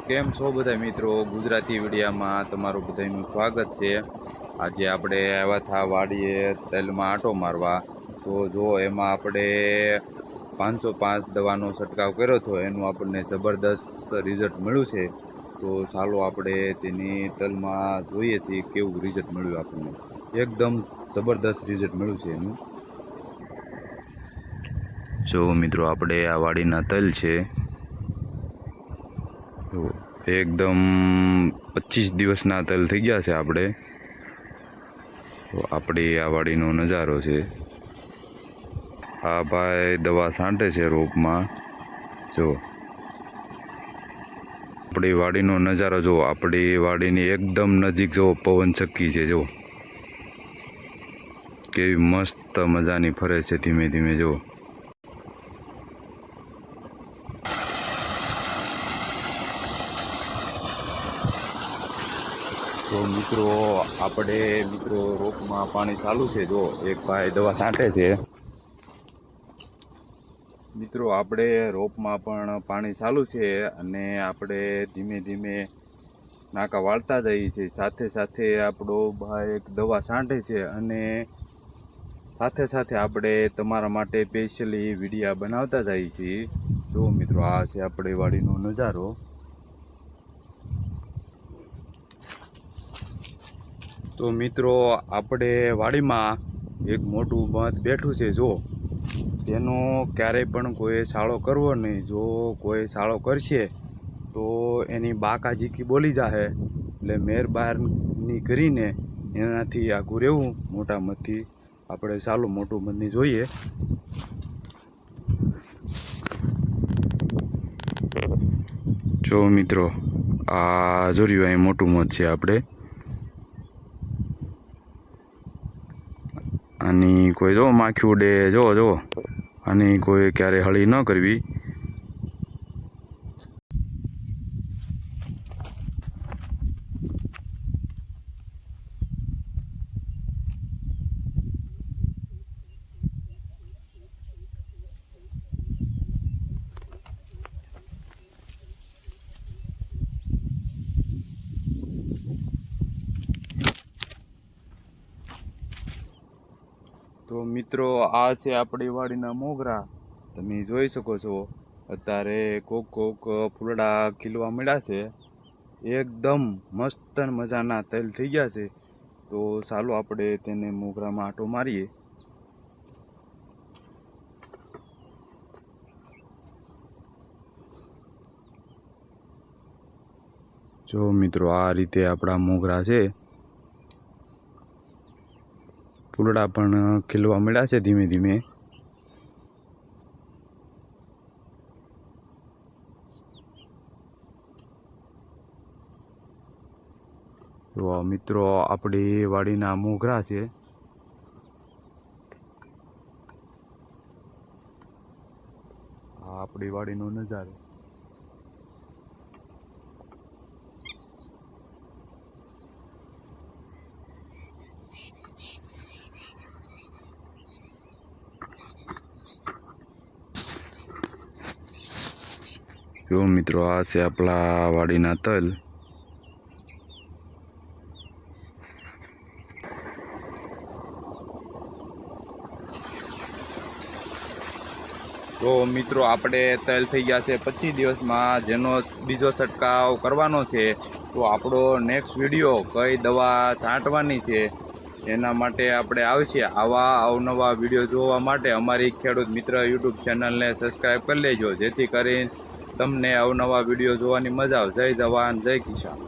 કેમ છો બધા મિત્રો? ગુજરાતી વિડીયામાં તમારું બધાનું સ્વાગત છે। આજે આપણે આવ્યા હતા વાડીએ તલમાં આંટો મારવા। તો જો એમાં આપણે 505 દવાનો છંટકાવ કર્યો હતો, એનું આપણને જબરદસ્ત રિઝલ્ટ મળ્યું છે। તો ચાલો આપણે તેની તલમાં જોઈએ છીએ કેવું રિઝલ્ટ મળ્યું આપણને। એકદમ જબરદસ્ત રિઝલ્ટ મળ્યું છે એનું। જો મિત્રો, આપણે આ વાડીના તલ છે। તો એકદમ 25 દિવસના તલ થઈ ગયા છે આપણે। તો આપણી આ વાડીનો નજારો છે। આ ભાઈ દવા છાંટે છે રોપમાં। જો આપણી વાડીનો નજારો જો, આપણી વાડીની એકદમ નજીક જો પવન ચક્કી છે। જો કેવી મસ્ત મજાની ફરે છે ધીમે ધીમે। જો તો મિત્રો, આપણે રોપમાં પાણી ચાલુ છે। જો એક ભાઈ દવા છાંટે છે। મિત્રો, આપણે રોપમાં પણ પાણી ચાલુ છે અને આપણે ધીમે ધીમે નાકા વાળતા જઈએ છીએ। સાથે સાથે આપણો ભાઈ એક દવા છાંટે છે અને સાથે સાથે આપણે તમારા માટે સ્પેશિયલી વિડીયા બનાવતા જઈએ છીએ। જો મિત્રો, આ છે આપણી વાડીનો નજારો। તો મિત્રો, આપણે વાડીમાં એક મોટું મધ બેઠું છે। જો તેનો ક્યારેય પણ કોઈ સાળો કરવો નહીં। જો કોઈ સાળો કરશે તો એની બાકાજીકી બોલી જાહે। એટલે મહેરબાની કરીને એનાથી આઘું રહેવું। મોટા મધથી આપણે ચાલો મોટું મધની જોઈએ। જો મિત્રો, આ જોયું અહીં મોટું મધ છે આપણે। આની કોઈ જો માખી ઉડે, જો આની કોઈ ક્યારે હળી ન કરવી। તો મિત્રો, આ છે આપણી વાડીના મોગરા। તમે જોઈ શકો છો અત્યારે કોક ફૂલડા ખીલવા મળ્યા છે। એકદમ મસ્ત મજાના તલ થઈ ગયા છે। તો ચાલો આપણે તેને મોગરામાં આંટો મારીએ। જો મિત્રો, આ રીતે આપણા મોગરા છે। ફૂલડા પણ ખીલવા મળ્યા છે ધીમે ધીમે। તો મિત્રો, આપણી વાડીના મોગરા છે। આ આપણી વાડીનો નજારો। જો મિત્રો, આ છે આપણા વાડીના તલ। તો મિત્રો, આપણે તલ થઈ ગયા છે 25 દિવસમાં, જેનો બીજો છંટકાવ કરવાનો છે। તો આપણો નેક્સ્ટ વિડીયો કઈ દવા છાંટવાની છે એના માટે આપણે આવશે। આવા અવનવા વિડીયો જોવા માટે અમારી ખેડૂત મિત્ર યુટ્યુબ ચેનલને સબસ્ક્રાઈબ કરી લેજો, જેથી કરીને તમને અવનવા વિડીયો જોવાની મજા આવે। જય જવાન, જય કિસાન।